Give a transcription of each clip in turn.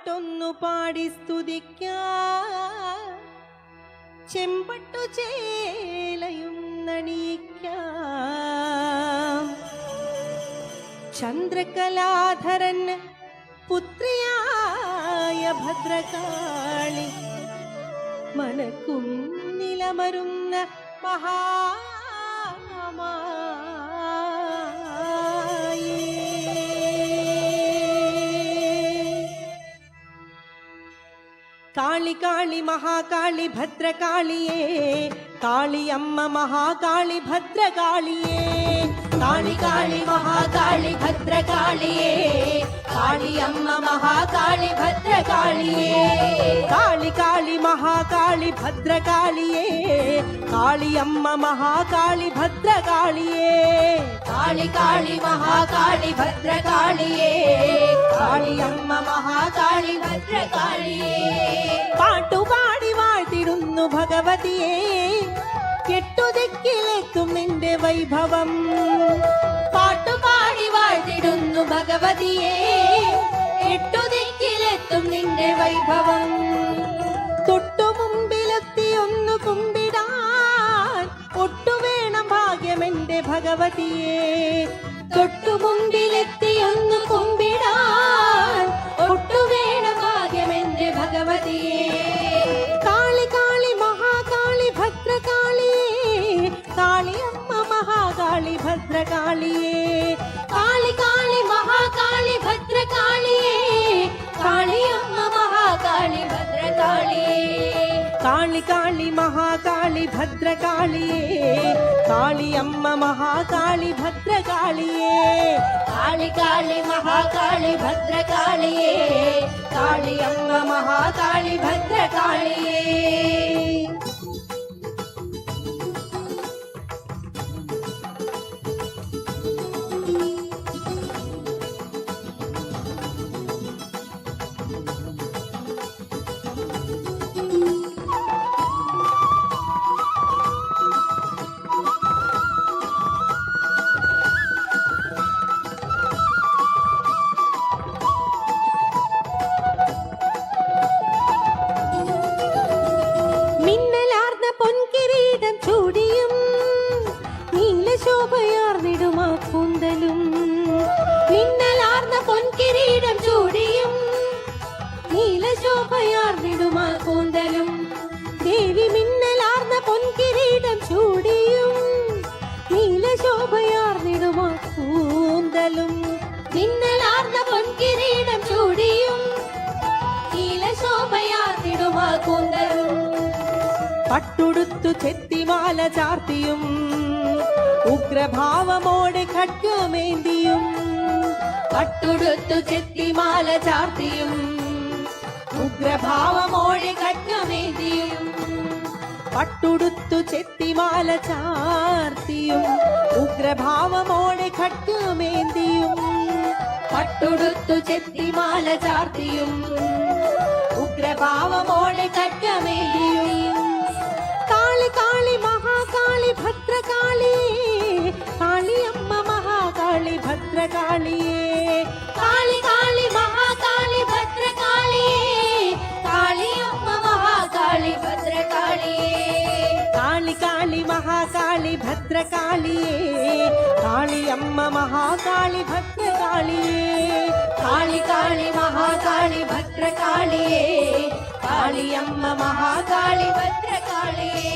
പാട്ടൊന്നു പാടി സ്തുതിക്കാം, ചെമ്പട്ടു ചേലയും നണിയിക്കാം. ചന്ദ്രകലാധരൻ പുത്രിയായ ഭദ്രകാളി മനക്കും നിലമരുന്ന മഹാമായേ. കാളി കാളി മഹാകാളി ഭദ്രകാളിയേ, കാളിയമ്മ മഹാകാളി ഭദ്രകാളിയേ. കാളി കാളി മഹാകാളി ഭദ്രകാളിയേ, കാളിയമ്മ മഹാകാളി ഭദ്രകാളിയേ. കാളി കാളി മഹാകാളി ഭദ്രകാളിയേ, കാളിയമ്മ മഹാകാളി ഭദ്രകാളിയേ. കാളി കാളി മഹാകാളി ഭദ്രകാളിയേ, കാളിയമ്മ മഹാകാളി ഭദ്രകാളിയേ. പാട്ടുപാടി വാഴ്ത്തിടുന്നു ഭഗവതിയെ, കെട്ടുദിക്കിലെത്തും നിന്റെ വൈഭവം. പാട്ടുപാടി വാഴ്ത്തിടുന്നു ഭഗവതിയെ, കെട്ടുദിക്കിലെത്തും നിന്റെ വൈഭവം. തൊട്ടു മുമ്പിലെത്തി ഒന്ന് കുമ്പിടാൻ ഒട്ടുവേണം ഭാഗ്യമെന്റെ ഭഗവതിയെ. തൊട്ടു മുമ്പിലെത്തി ഒന്ന് കുമ്പിടാൻ ഒട്ടുവേണം ഭാഗ്യമെന്റെ ഭഗവതിയെ. കാളി കാളി മഹാകാളി ഭദ്രകാളിയേ, കാളിയമ്മ മഹാകാളി ഭദ്രകാളിയേ. കാളി കാളി മഹാകാളി ഭദ്രകാളിയേ, കാളിയമ്മ മഹാകാളി ഭദ്രകാളിയേ. കാളി കാളി മഹാകാളി ഭദ്രകാളിയേ, കാളിയമ്മ മഹാകാളി ഭദ്രകാളിയേ. കാളി കാളി മഹാകാളി ഭദ്രകാളിയേ, കാളിയമ്മ മഹാകാളി ഭദ്രകാളിയേ. ശോഭയാർന്നിടുമാ കൂന്തലും, മിന്നലാർന്ന പൊൻകിരീടം ചൂടിയും നീലശോഭയാർന്നിടുമാ കൂന്തലും. ദേവി മിന്നലാർന്ന പൊൻകിരീടം ചൂടിയും നീലശോഭയാർന്നിടുമാ കൂന്തലും. മിന്നലാർന്ന പൊൻകിരീടം ചൂടിയും നീലശോഭയാർന്നിടുമാ കൂന്തലും. പട്ടുടുത്തു ചെത്തിമാല ചാർത്തിയും ഉഗ്രഭാവമോടെ ഖഡ്ഗമേന്തിയും. പട്ടുടുത്തു ചെത്തിമാല ചാർത്തിയും ഉഗ്രഭാവമോടെ ഖഡ്ഗമേന്തിയും. പട്ടുടുത്തു ചെത്തിമാല ചാർത്തിയും ഉഗ്രഭാവമോടെ ഖഡ്ഗമേന്തിയും. പട്ടുടുത്തു ചെത്തിമാല ചാർത്തിയും ഉഗ്രഭാവമോടെ ഖഡ്ഗമേന്തിയും. കാളി കാളി മഹാകാളി ഭദ്രകാളിയേ, കാളിയമ്മ മഹാകാളി ഭദ്രകാളിയേ. കാളി കാളി മഹാകാളി ഭദ്രകാളിയേ, കാളിയമ്മ മഹാകാളി ഭദ്രകാളിയേ. കാളി കാളി മഹാകാളി ഭദ്രകാളിയേ, കാളിയമ്മ മഹാകാളി ഭദ്രകാളിയേ. കാളി കാളി മഹാകാളി ഭദ്രകാളിയേ, കാളിയമ്മ മഹാകാളി ഭദ്രകാളിയേ.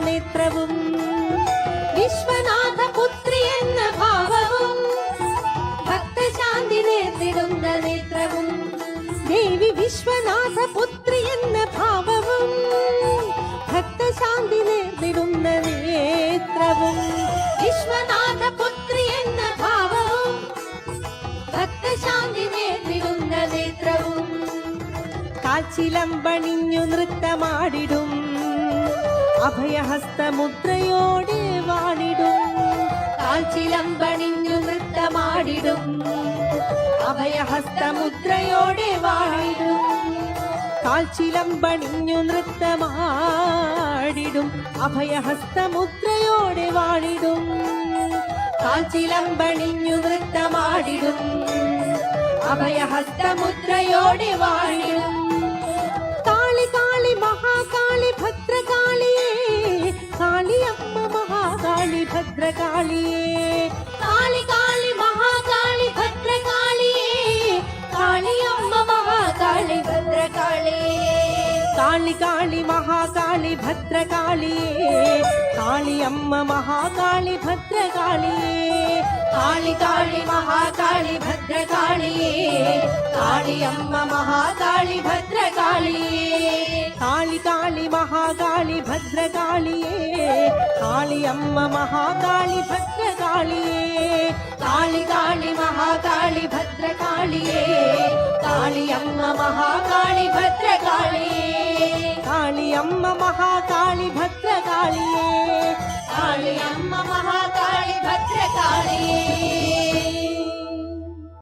നേത്രവും വിശ്വനാഥ പുത്രി എന്ന ഭാവവും ഭക്തശാന്തി നേർന്നിടുന്ന നേത്രവും. ദേവി വിശ്വനാഥ പുത്രി എന്ന ഭാവവും ഭക്തശാന്തി നേർന്നിടുന്ന നേത്രവും. വിശ്വനാഥ കാൽച്ചിലമ്പണിഞ്ഞു നൃത്തമാടിടും അഭയഹസ്തമുദ്രയോടെ വാണിടും കാൽച്ചിലമ്പണിഞ്ഞു നൃത്തമാടിടും അഭയഹസ്തമുദ്രയോടെ വാണിടും കാൽച്ചിലമ്പണിഞ്ഞു നൃത്തമാടിടും അഭയഹസ്തമുദ്രയോടെ വാണിടും കാൽച്ചിലമ്പണിഞ്ഞു നൃത്തമാടിടും അഭയഹസ്തമുദ്രയോടെ വാണിടും കാളി കാളി മഹാകാളി ഭദ്രകാളിയേ കാളിയമ്മ മഹാകാളി ഭദ്രകാളിയേ കാളി കാളി മഹാകാളി ഭദ്രകാളിയേ കാളിയമ്മ മഹാകാളി ഭദ്രകാളിയേ കാളി കാളി മഹാകാളി ഭദ്രകാളിയേ കാളിയമ്മ മഹാകാളി ഭദ്രകാളിയേ കാളി കാളി മഹാകാളി ഭദ്രകാളിയേ കാളിയമ്മ മഹാകാളി ഭദ്രകാളിയേ കാളി കാളി മഹാകാളി ഭദ്രകാളിയേ കാളിയമ്മ മഹാകാളി ഭദ്രകാളിയേ കാളി കാളി മഹാകാളി ഭദ്രകാളിയേ കാളിയമ്മ മഹാകാളി ഭദ്രകാളിയേ കാളിയമ്മ മഹാകാളി ഭദ്രകാളിയേ കാളിയമ്മ മഹാകാളി ഭദ്രകാളിയേ